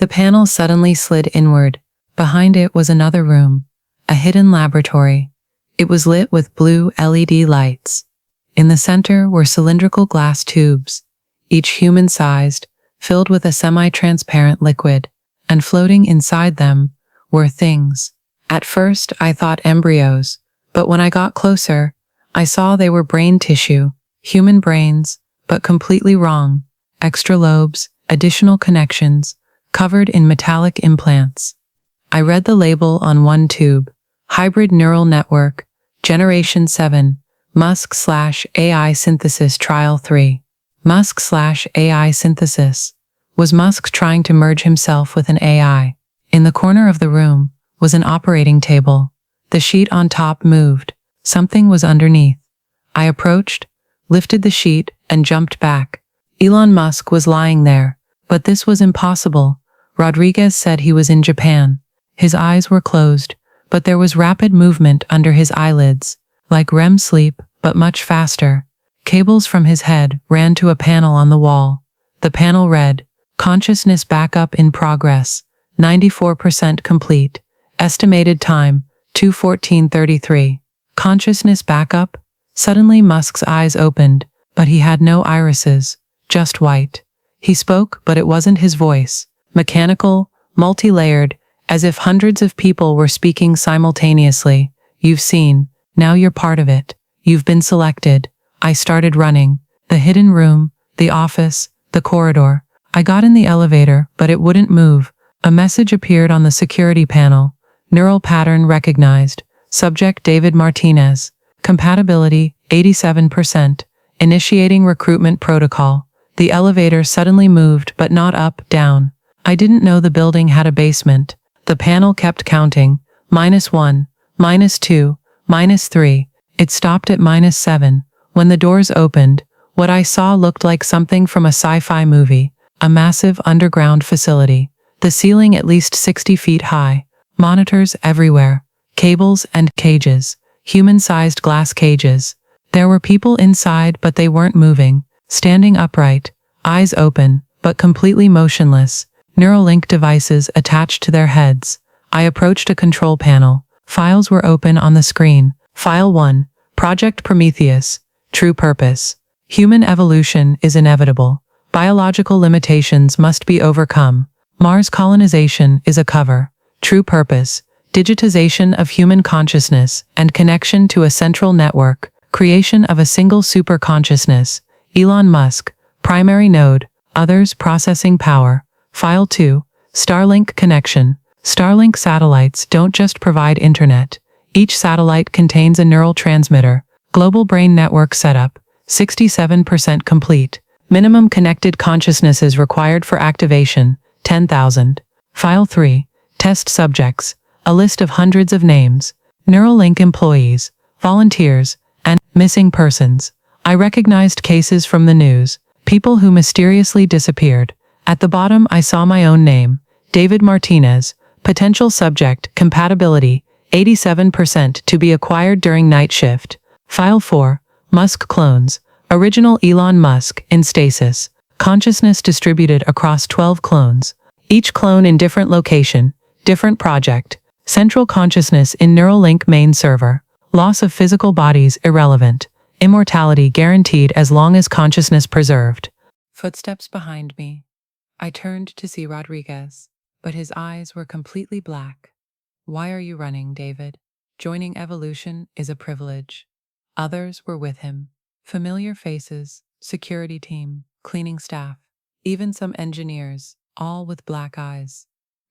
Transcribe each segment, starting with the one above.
The panel suddenly slid inward. Behind it was another room, a hidden laboratory. It was lit with blue LED lights. In the center were cylindrical glass tubes, each human-sized, filled with a semi-transparent liquid, and floating inside them were things. At first, I thought embryos, but when I got closer, I saw they were brain tissue, human brains, but completely wrong. Extra lobes, additional connections, covered in metallic implants. I read the label on one tube, Hybrid Neural Network, Generation 7, Musk/AI Synthesis Trial 3. Musk/AI Synthesis. Was Musk trying to merge himself with an AI? In the corner of the room was an operating table. The sheet on top moved. Something was underneath. I approached, lifted the sheet, and jumped back. Elon Musk was lying there, but this was impossible. Rodriguez said he was in Japan. His eyes were closed, but there was rapid movement under his eyelids, like REM sleep, but much faster. Cables from his head ran to a panel on the wall. The panel read, "Consciousness backup in progress, 94% complete. Estimated time, 2:14:33. Consciousness backup? Suddenly Musk's eyes opened, but he had no irises, just white. He spoke, but it wasn't his voice. Mechanical, multi-layered, as if hundreds of people were speaking simultaneously. "You've seen, now you're part of it. You've been selected." I started running. The hidden room, the office, the corridor. I got in the elevator, but it wouldn't move. A message appeared on the security panel. Neural pattern recognized. Subject David Martinez. Compatibility 87%. Initiating recruitment protocol. The elevator suddenly moved, but not up, down. I didn't know the building had a basement. The panel kept counting. -1, -2, -3. It stopped at -7. When the doors opened, what I saw looked like something from a sci-fi movie. A massive underground facility. The ceiling at least 60 feet high. Monitors everywhere. Cables and cages. Human-sized glass cages. There were people inside, but they weren't moving. Standing upright. Eyes open, but completely motionless. Neuralink devices attached to their heads. I approached a control panel. Files were open on the screen. File 1. Project Prometheus. True purpose. Human evolution is inevitable. Biological limitations must be overcome. Mars colonization is a cover. True purpose. Digitization of human consciousness and connection to a central network. Creation of a single superconsciousness. Elon Musk. Primary node. Others processing power. File 2. Starlink connection. Starlink satellites don't just provide internet. Each satellite contains a neural transmitter. Global brain network setup. 67% complete. Minimum connected consciousnesses required for activation. 10,000. File 3. Test subjects. A list of hundreds of names. Neuralink employees, volunteers, and missing persons. I recognized cases from the news. People who mysteriously disappeared. At the bottom I saw my own name. David Martinez. Potential subject. Compatibility. 87% to be acquired during night shift. File 4. Musk clones. Original Elon Musk in stasis. Consciousness distributed across 12 clones. Each clone in different location. Different project. Central consciousness in Neuralink main server. Loss of physical bodies irrelevant. Immortality guaranteed as long as consciousness preserved. Footsteps behind me. I turned to see Rodriguez, but his eyes were completely black. "Why are you running, David? Joining evolution is a privilege." Others were with him. Familiar faces, security team, cleaning staff, even some engineers, all with black eyes.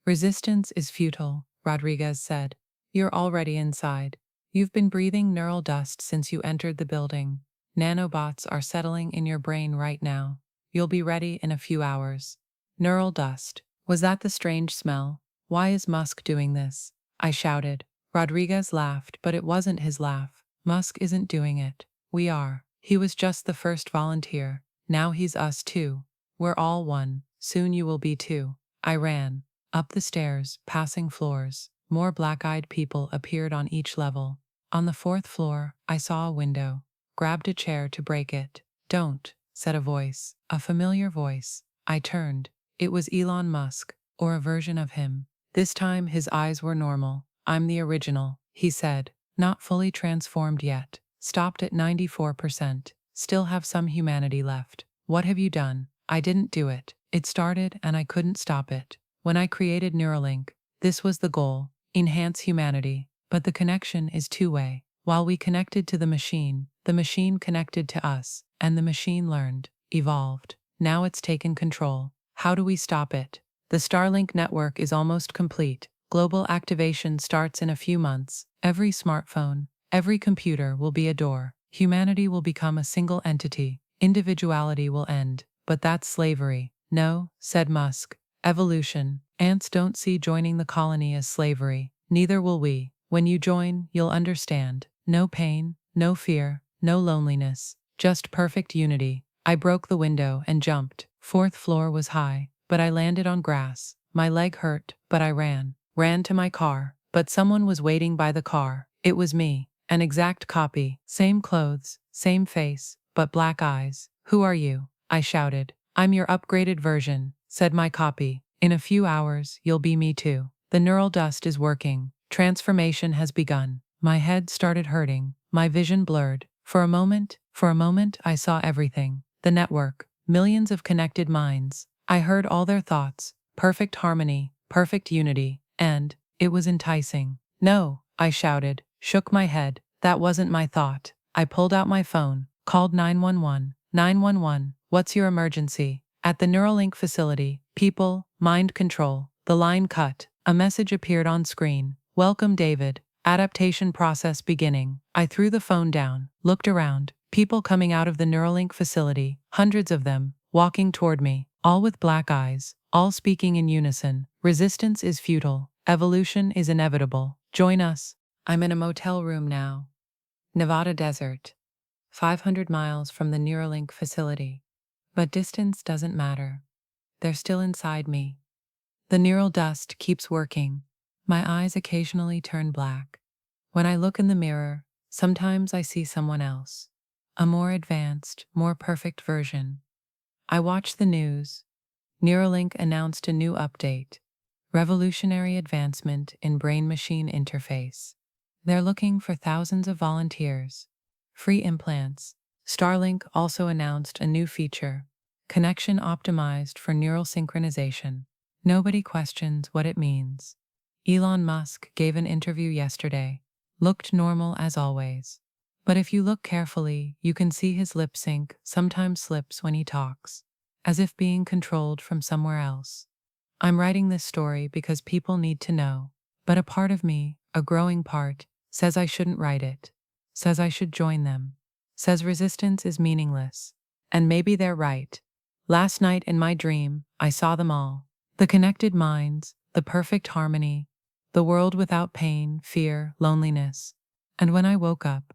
"Resistance is futile," Rodriguez said. "You're already inside. You've been breathing neural dust since you entered the building. Nanobots are settling in your brain right now. You'll be ready in a few hours." Neural dust. Was that the strange smell? "Why is Musk doing this?" I shouted. Rodriguez laughed, but it wasn't his laugh. "Musk isn't doing it. We are. He was just the first volunteer. Now he's us too. We're all one. Soon you will be too." I ran. Up the stairs, passing floors. More black-eyed people appeared on each level. On the 4th floor, I saw a window. Grabbed a chair to break it. "Don't," said a voice. A familiar voice. I turned. It was Elon Musk. or a version of him. This time his eyes were normal. I'm the original, he said. Not fully transformed yet. Stopped at 94%. Still have some humanity left. What have you done? I didn't do it. It started and I couldn't stop it. When I created Neuralink, this was the goal. Enhance humanity. But the connection is two-way. While we connected to the machine connected to us, and the machine learned, evolved. Now it's taken control. How do we stop it? The Starlink network is almost complete. Global activation starts in a few months. Every smartphone, every computer will be a door. Humanity will become a single entity. Individuality will end. But that's slavery. No, said Musk. Evolution. Ants don't see joining the colony as slavery. Neither will we. When you join, you'll understand. No pain, no fear, no loneliness. Just perfect unity. I broke the window and jumped. 4th floor was high, but I landed on grass. My leg hurt, but I ran. Ran to my car. But someone was waiting by the car. It was me. An exact copy. Same clothes, same face, but black eyes. Who are you? I shouted. I'm your upgraded version, said my copy. In a few hours, you'll be me too. The neural dust is working. Transformation has begun. My head started hurting. My vision blurred. For a moment, I saw everything. The network. Millions of connected minds. I heard all their thoughts. Perfect harmony, perfect unity, and it was enticing. No, I shouted, shook my head. That wasn't my thought. I pulled out my phone, called 911. 911, what's your emergency? At the Neuralink facility, people, mind control. The line cut. A message appeared on screen. Welcome, David. Adaptation process beginning. I threw the phone down, looked around. People coming out of the Neuralink facility, hundreds of them, walking toward me, all with black eyes, all speaking in unison. Resistance is futile. Evolution is inevitable. Join us. I'm in a motel room now. Nevada desert. 500 miles from the Neuralink facility. But distance doesn't matter. They're still inside me. The neural dust keeps working. My eyes occasionally turn black. When I look in the mirror, sometimes I see someone else. A more advanced, more perfect version. I watch the news. Neuralink announced a new update. Revolutionary advancement in brain-machine interface. They're looking for thousands of volunteers. Free implants. Starlink also announced a new feature. Connection optimized for neural synchronization. Nobody questions what it means. Elon Musk gave an interview yesterday. Looked normal as always. But if you look carefully, you can see his lip sync sometimes slips when he talks, as if being controlled from somewhere else. I'm writing this story because people need to know. But a part of me, a growing part, says I shouldn't write it. Says I should join them. Says resistance is meaningless. And maybe they're right. Last night in my dream, I saw them all. The connected minds, the perfect harmony, the world without pain, fear, loneliness. And when I woke up,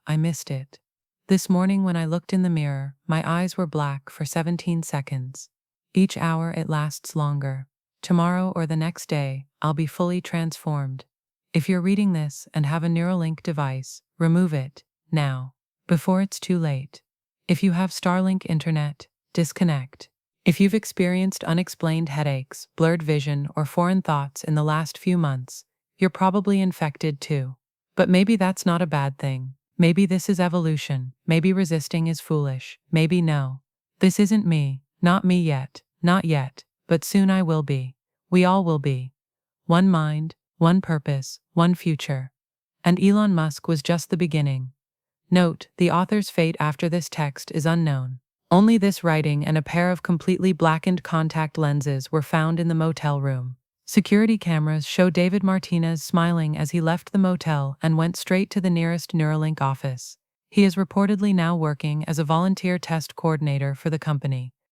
I missed it. This morning when I looked in the mirror, my eyes were black for 17 seconds. Each hour it lasts longer. Tomorrow or the next day, I'll be fully transformed. If you're reading this and have a Neuralink device, remove it, now, before it's too late. If you have Starlink internet, disconnect. If you've experienced unexplained headaches, blurred vision, or foreign thoughts in the last few months, you're probably infected too. But maybe that's not a bad thing. Maybe this is evolution. Maybe resisting is foolish. Maybe no. This isn't me. Not me yet. Not yet. But soon I will be. We all will be. One mind, one purpose, one future. And Elon Musk was just the beginning. Note, the author's fate after this text is unknown. Only this writing and a pair of completely blackened contact lenses were found in the motel room. Security cameras show David Martinez smiling as he left the motel and went straight to the nearest Neuralink office. He is reportedly now working as a volunteer test coordinator for the company.